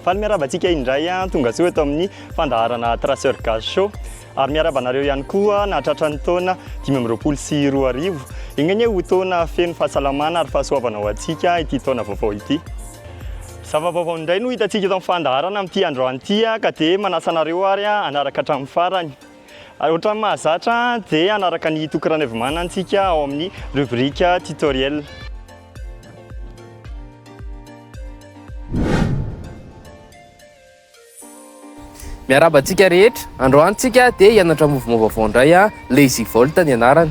Fa miaraba antsika indray tonga soa eto amin'ny fandaharana Traceur Gaz Show. Ary miaraba anareo ihany koa nahatratra ny taona 2024. Igny anie ho taona feno fahasalamana ary fahasoavana ho antsika ity taona vaovao ity. Zava-baovao indray no hitantsika eto amin'ny fandaharana amin'ity androany ity ka dia manasa anareo ary hanaraka hatramin'ny farany. Ohatran'ny mahazatra dia hanaraka ny tokarana evimana antsika ao amin'ny rubrique tutoriel. Miaraba antsika rehetra, androany antsika dia hianatra mouvement vaovao indray Lazy Volt ny anarany.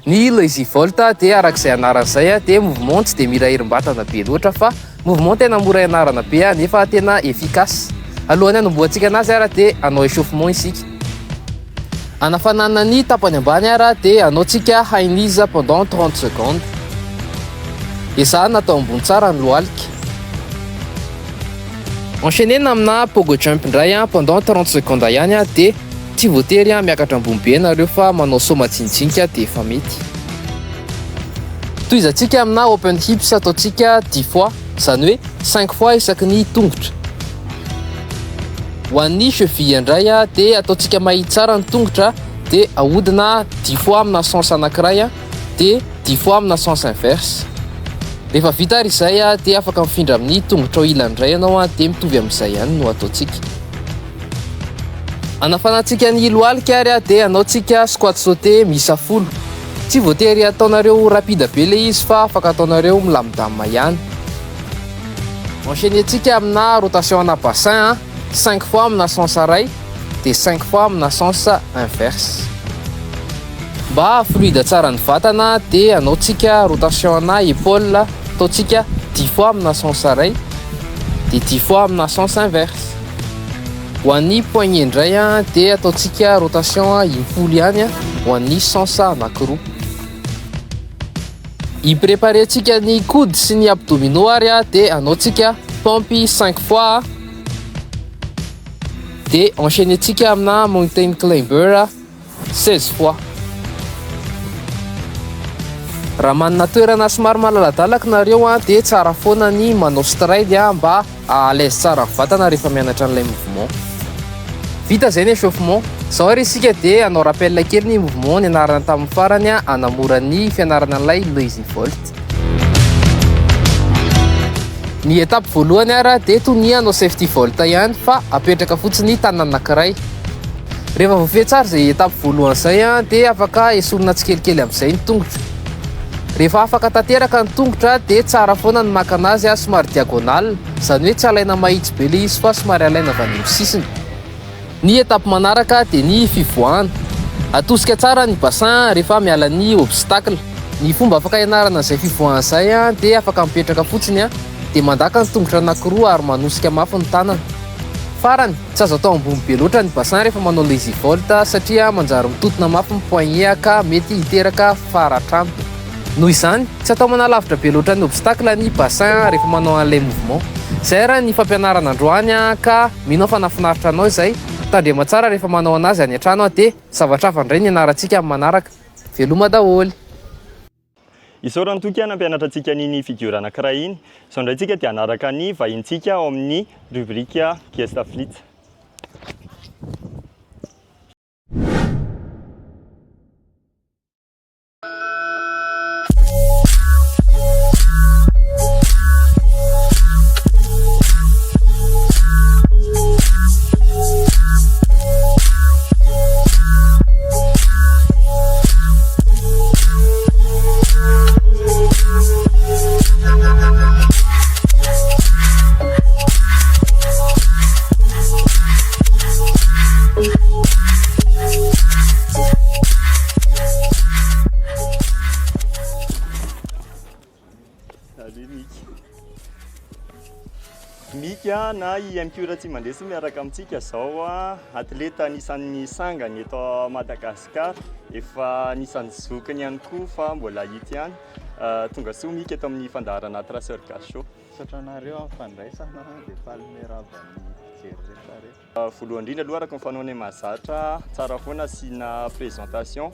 Ny Lazy Volt dia arak'izay anaran'izay dia mouvement tsy dia mila herim-batana be loatra fa mouvement tena mora ianarana be nefa tena efficace. Alohany hanombohantsika anazy dia anao échauffement isika. Anafanana ny tapany ambany dia anaontsika high knees pendant 30 secondes. Ezahana atao ambony tsara ny lohalika. Enchaînena amina pogo jump indray pendant 30 secondes ihany dia tsy voatery miakatra ambony be nareo fa manao saut matsinitsinika dia efa mety. Toizantsika amina open hips ataontsika 10 fois, izany hoe 5 fois isaky ny tongotra. Ho an'ny cheville indray dia ataontsika mahitsy tsara ny tongotra dia ahodina 10 fois amina sens anankiray dia 10 fois amina sens inverse. Rehefa vita ary izay dia afaka mifindra amin'ny tongotra ao ilany indray ianao dia mitovy amin'izay ihany no ataontsika. Anafanantsika ny lohalika ary dia anaontsika squat sauté miisa 10. Tsy voatery ataonareo rapide be le izy fa afaka ataonareo milamindamina ihany. Enchaînentsika amina rotation ana bassin 5 fois amina sens iray dia 5 fois amina sens inverse. Mba fluide tsara ny vatana dia anaontsika rotation ana épaule ataontsika 10 fois amina sens iray dia 10 fois amina sens inverse. Ho an'ny poignet indray dia ataontsika rotation impolo ihany ho an'ny sens anankiroa. Hipreparentsika ny coude sy ny abdominaux ary dia anaontsika pompe 5 fois dia enchaînentsika amina mountain climber 16 fois. Raha manana toerana somary malaladalaka nareo dia tsara foana ny manao stride mba à l'aise tsara vatana rehefa mianatra an'ilay mouvement. Vita zay ny échauffement, zao ary isika dia anao rappel kely ny mouvement ny anarana tamin'ny farany hanamora ny fianarana an'ilay Lazy Volt. Ny étape voalohany ary dia toy ny anao safety volt ihany fa apetraka fotsiny tanana anankiray. Rehefa voafehy tsara izay étape voalohany izay dia afaka esorina tsikelikely amin'izay ny tongotra. Rehefa afaka tanteraka ny tongotra dia tsara foana ny maka anazy somary diagonal, izany hoe tsy alaina mahitsy be le izy fa somary alaina avy any amin'ny sisiny. Ny étape manaraka dia ny fivoahana. Atosika tsara ny bassin rehefa miala ny obstacle. Ny fomba afaka ianarana izay fivoahana izay dia afaka mipetraka fotsiny dia mandaka ny tongotra anankiroa ary manosika mafy ny tanana. Farany tsy azo atao ambony be loatra ny bassin rehefa manao Lazy Volt satria manjary mitotona mafy ny poignet ka mety hiteraka faratrano. Noho izany tsy atao manalavitra be loatra ny obstacle ny bassin rehefa manao an'ilay mouvement. Izay ary ny fampianarana androany ka mino fa nafinaritra anao izay. Tandrema tsara rehefa manao anazy any an-trano dia zavatra hafa indray ny anarantsika amin'ny manaraka. Veloma daholo. Isaorany toky nampianatra antsika ny figure anankiray iny. Izao indray tsika dia hanaraka ny vahintsika ao amin'ny rubrique Gesta Flit. Mika na impura tsy mandresy miaraka amintsika zao atleta anisan'ny sangany eto Madagasikara efa anisan'ny zokiny ihany koa fa mbola hita ihany tonga soa Mika eto amin'ny fandaharana Traceur Gaz Show. Satra anareo amin'ny fandraisana dia falmeraba ny fijery rehetrarehetra. Voalohany indrindra aloha araka ny fanaonay mahazatra tsara foana asiana présentation.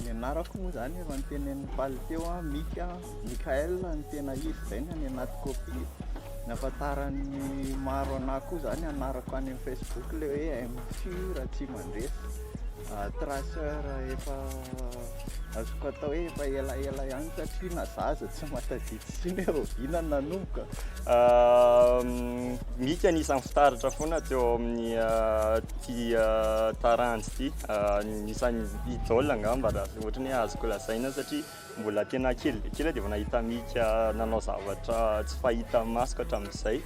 Ny anarako moa zany efa nitenen'ny faly teo a Mikael ny tena izy zay ny any anaty copie. Ny ahafantaran'ny maro anahy koa zany anarako any amin'ny Facebook le hoe MQ raha tsy mandresy. Traceur efa azoko atao hoe efa elaela ihany satria na zaza tsy mahatadidy siny hoe Robina nanomboka. Mika anisan'ny fitaratra foana teo amin'ny ty taranjy ty, nisan'ny idole angamba raha ohatrany hoe azoko lazaina satria mbola tena kely dia vao nahita Mika nanao zavatra tsy fahita masoko hatramin'izay.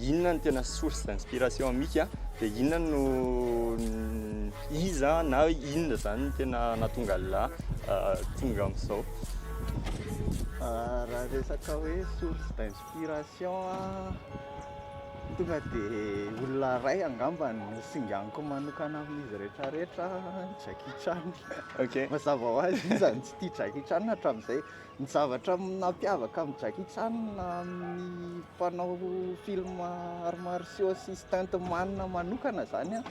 Inona ny tena source d'inspiration Mika dia inona no iza na inona zany no tena nahatonga tonga amin'izao. Raha resaka hoe source d'inspiration tonga dia olona ray angamba no singaniko manokana amin'izy rehetrarehetra Jackie Chan. Ok. Mazava ho azy izany tsy tia Jackie Chan hatramin'izay. Ny zavatra nampiavaka amin'ny Jackie Chan amin'ny mpanao film arts martiaux sy stuntman manokana zany a,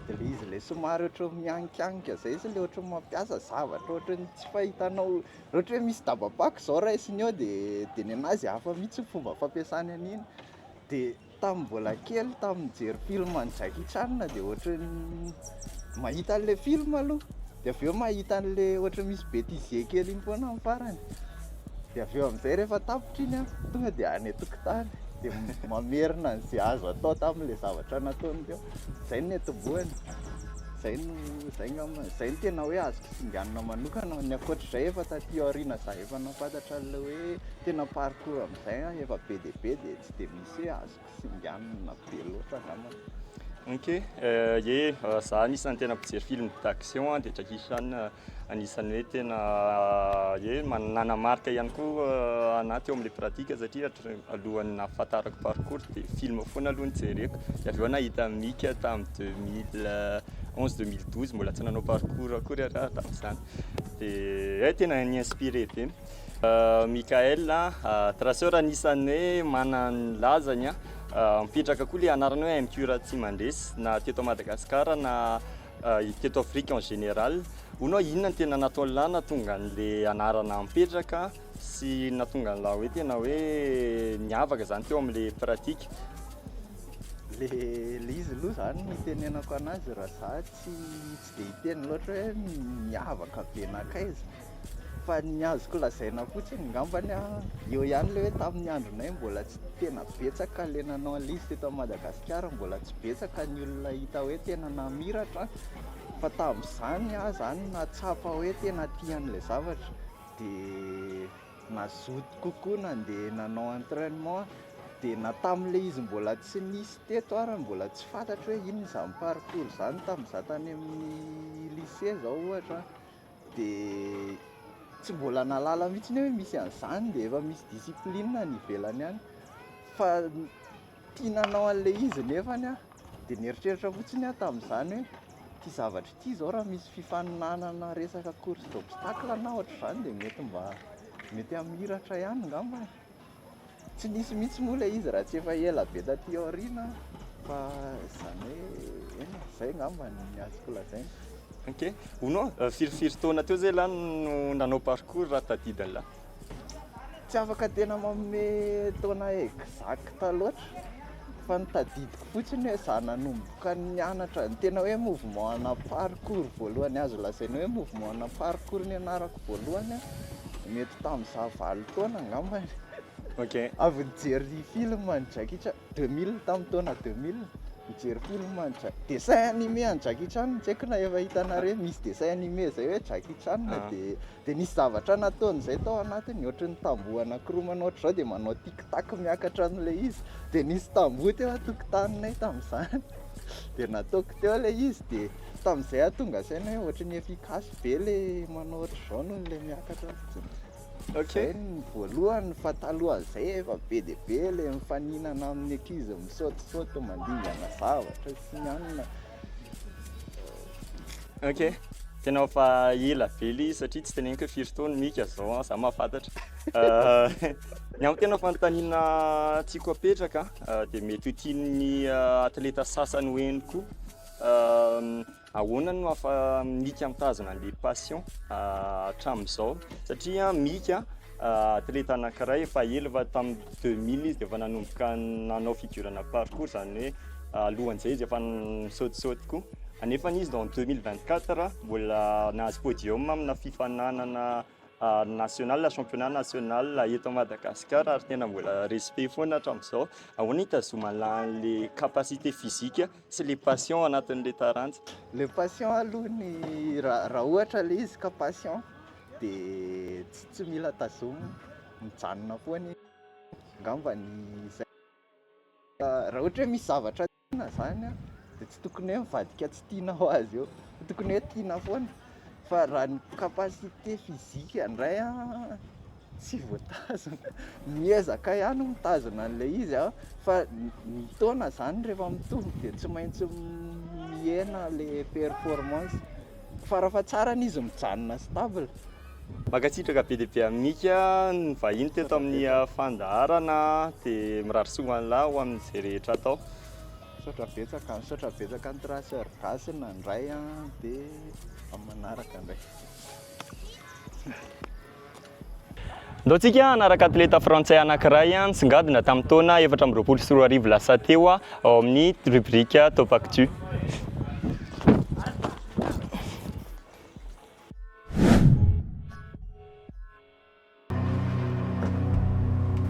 dia le izy le somary ohatry miankianka zay izy le ohatry mampiasa zavatra ohatry tsy fahitanao, ohatry hoe misy dabapako zao raisiny eo dia ny anazy hafa mihitsy ny fomba fampiasany an'iny. Dia tamin'ny mbola kely tamin'ny mijery film any Jackie Chan dia ohatry mahita an'ilay film aloha, dia avy eo mahita an'ilay ohatry misy bêtisier kely iny foana amin'ny farany, dia avy eo amin'izay rehefa tapitra iny tonga dia any an-tokotany dia mamerina an'izay azo atao tamin'ilay zavatra nataony teo. Izay no netobohany. Izay no tena hoe azoko singanina manokana. Ny ankoatr'izay efa taty aoriana za efa nampatatra an'ilay hoe tena parcours amin'izay efa be dia be dia tsy dia misy hoe azoko singanina be loatra angambany. Ok, za anisan'ny tena mpijery film d'action dia Jackie Chan anisan'ny hoe tena nanamarika ihany koa anahy teo amin'ilay pratika satria alohan'ny nahafantarako parcours dia film foana aloha nijereko. Dia avy eo nahita Mika tamin'ny 2011-2012 mbola tsy nanao parcours akory raha tamin'izany. Dia tena ni-inspiré be. Mikael traceur anisan'ny hoe manana lazany mipetraka koa le anarany hoe MQ raha tsy mandresy na teto Madagasikara na teto Afrique en général. Hono inona ny tena nataony lahy nahatonga an'le anarana mipetraka sy nahatonga an'la hoe tena hoe niavaka zany teo amin'le pratika. Le izy aloha zany nitenenako anazy raha za tsy dia hiteny loatra hoe miavaka be nakaiza, fa ny azoko lazaina fotsiny ngambany eo ihany le hoe tamin'ny andronay mbola tsy tena betsaka le nanao an'ilay izy teto Madagasikara, mbola tsy betsaka ny olona hita hoe tena namiratra, fa tamin'izany zany natsapa hoe tena tia an'ilay zavatra dia nazoto kokoa nandeha nanao entraînement. Dia na tamin'ilay izy mbola tsy nisy teto ary mbola tsy fantatro hoe inona izany parcours zany tamin'izaho tany amin'ny lycée zao ohatra, dia tsy mbola nalala mihitsy hoe misy an'izany dia efa misy discipline ny ivelany any, fa tia nanao an'ilay izy nefany dia nieritreritra fotsiny tamin'izany hoe ity zavatra ity zao raha misy fifaninanana resaka course d'obstacle na ohatr'izany dia mety hamiratra ihany ngamba. Tsy nisy mihitsy moa ilay izy raha tsy efa ela be taty aoriana, fa izany hoe izay ngamba ny azoko lazaina. Ok, hono firy taona teo zay lahy no nanao parcours raha tadidiny lahy? Tsy afaka tena manome taona exacta loatra, fa nitadidiko fotsiny hoe za nanomboka nianatra ny tena hoe mouvement ana parcours voalohany azo lazaina hoe mouvement ana parcours ny anarako voalohany mety tamin'izaho 9 taona ngambany. Ok. Avy nijery film any Jackie Chan 2000 tamin'ny taona 2000 mijery film any dessin animé any Jackie Chan, tsy haiko na efa hitanareo misy dessin animé zay hoe Jackie Chan dia nisy zavatra nataony zay tao anatiny ohatry ny tamboho anankiroa manao ohatr'izao dia manao tic-tac miakatra an'ilay izy, dia nisy tamboho teo atokotaninay tamin'izany dia nataoko teo ilay izy, dia tamin'izay tonga saina hoe ohatry ny efficace be le manao ohatr'izao noho ilay miakatra. Ok. Ny voalohany fa talohan'izay efa be dia be le mifaninana amin'ny ankizy misaotisaoty mandingana zavatra sy ny anona. Ok, tena efa ela be ilay izy satria tsy teneniko hoe firy taona Mika zao za mahafantatra. Ny amin'ny tena fanontaniana tiako apetraka dia mety ho tian'ny atleta sasany hoeny koa ahoana no mika mitazona an'ilay passion hatramin'izao satria mika atleta anankiray efa ela fa tamin'ny 2000 izy dia efa nanomboka nanao figurana parcours zany hoe alohan'izay izy efa misaotisaoty koa anefa izy dans 2024 mbola nahazo podium amina fifananana national championnat national eto Madagasikara ary tena mbola respect foana hatramin'izao ahoana hitazoma an'ilay capacité physique sy les passions anatin'ilay taranja. Le passion alohany raha ohatra le izy ka passion dia tsy mila tazomina mijanona foana angambany izay raha ohatra hoe misy zavatra tiana zany dia tsy tokony hoe mivadika tsy tiana ho azy eo tokony hoe tiana foana fa raha ny capacité physique indray tsy voatazona miezaka ihany mitazona an'ilay izy fa ny taona zany rehefa mitombo dia tsy maintsy mihena le performance fa raha fa tsara n'izy mijanona stable. Mankasitraka be dia be amin'ika ny vahiny teto amin'ny fandaharana dia mirary soan'lahy ho amin'izay rehetra atao. Misaotra betsaka ny traceur gasina indray dia amin'ny manaraka indray. Ndaontsika hanaraka atleta frantsay anankiray nisongadina tamin'ny taona 2024 lasa teo ao amin'ny rubrique Top Actu.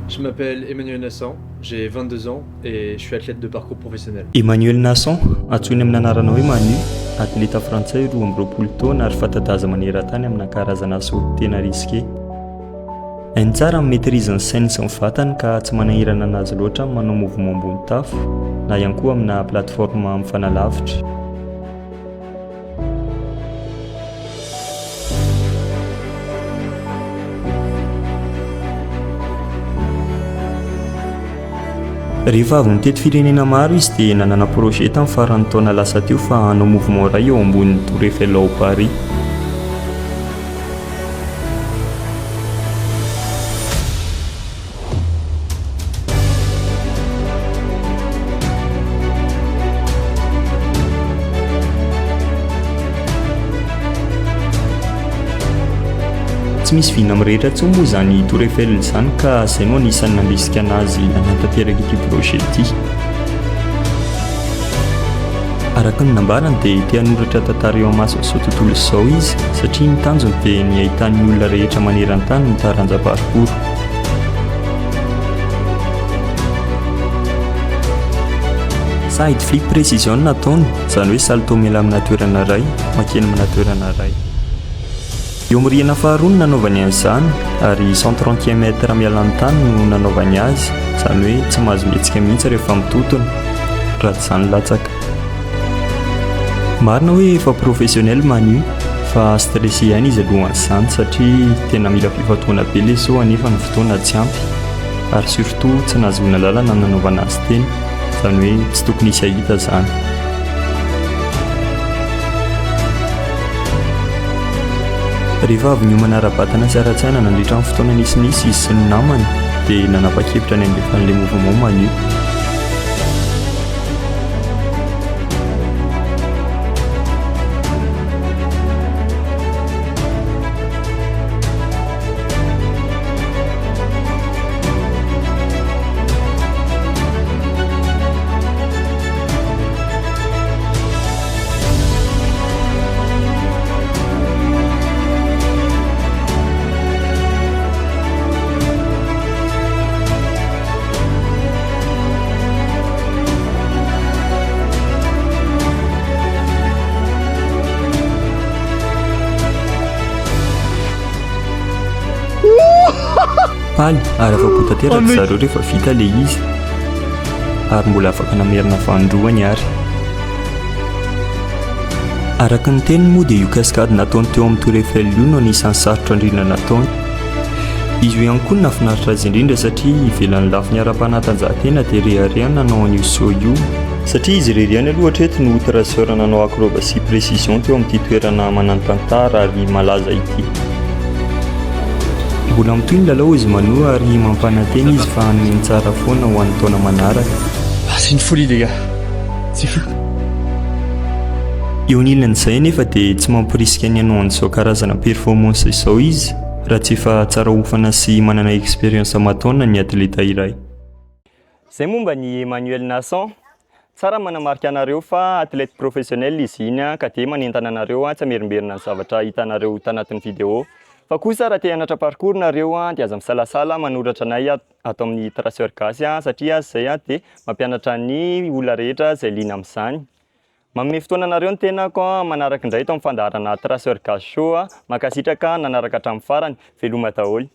Je m'appelle Emmanuel Nassan, j'ai 22 ans et je suis athlète de parcours professionnel. Emmanuel Nassan, antsoiny amin'ny anarana hoe Manu, atleta frantsay 22 taona ary fanta-daza maneran-tany amina karazana asa tena risqué. Hainy tsara maîtrise ny sainy sy ny vatany ka tsy manahirana anazy loatra manao mouvement ambony tafo na ihany koa amina plateforme mifanalavitra. Rehefa avy mitety firenena maro izy dia nanana projet tamin'ny faran'ny taona lasa teo fa hanao mouvement iray eo ambonin'ny Tour Eiffel ao Paris. Tsy misy vina mirehitra tsy moa izany Tour Eiffel izany ka izay no anisan'ny nandrisika anazy hanantanteraka ity projet ity. Araka ny nambarany dia tia hanoratra tantara eo amaso izao tontolo izao izy satria ny tanjony dia ny ahitan'ny olona rehetra maneran-tany ny taranja parcours. Side flip précision nataony, izany hoe salto mela amina toerana iray, makeny amina toerana iray. Eo amin'ny rihana faharoa no nanaovany an'izany ary 130 mètres mialany tany no nanaovany azy, izany hoe tsy mahazo mihetsika mihitsy rehefa mitotona raha tsy izany latsaka. Marina hoe efa professionnel Manu fa stressé ihany izy alohan'izany satria tena mila fifantohana be ilay zao anefa ny fotoana tsy ampy ary surtout tsy nahazoana lalana nanaovana azy teny, izany hoe tsy tokony hisy ahita izany. Rehefa avy ny manara-batana sy ara-tsaina nandritra amin'ny fotoana nisinisy izy sy ny namany dia nanapa-kevitra ny andefan'ilay mouvement Manu. Paly ary afa-po tanteraka zareo rehefa vita ilay izy ary mbola afaka namerina vandroany ary. Araka ny teniny moa dia io kaskady nataony teo amin'ny Tour Eiffel io no anisan'ny sarotra indrindra nataony. Izy io ihany koa no nahafinaritra azy indrindra satria ivelan'ny lafin'ny ara-panatanjahantena dia rehariana nanao an'io saut io satria izy reriany aloha hatreto no traceur nanao acrobatie précision teo amin'ity toerana manantantara ary malaza ity. mbola mitoy ny lalao izy manoa ary mampananteny izy fa hanome tsara foana ho an'ny taona manaraka. C'est une folie les gars. C'est fou. Eo anilan'izay nefa dia tsy mampirisika ny hanao an'izao karazana performance izao izy raha tsy efa tsara hofana sy manana expérience mataona ny atleta iray. Zay momba ny Emmanuel Nasson, tsara manamarika anareo fa athlète professionnel izy iny ka dia manentana anareo tsy amerimberina ny zavatra hitanareo tanatin'ny vidéo. Fa kosa raha te hanatra parcours nareo dia aza misalasala manoratra anay ato amin'ny traceur gasy satria zay dia mampianatra ny olona rehetra izay liana amin'izany. Manome fotoana anareo ny tenako manaraka indray tao amin'ny fandaharana traceur gasy show makasitraka nanaraka hatramin'ny farany veloma daholo.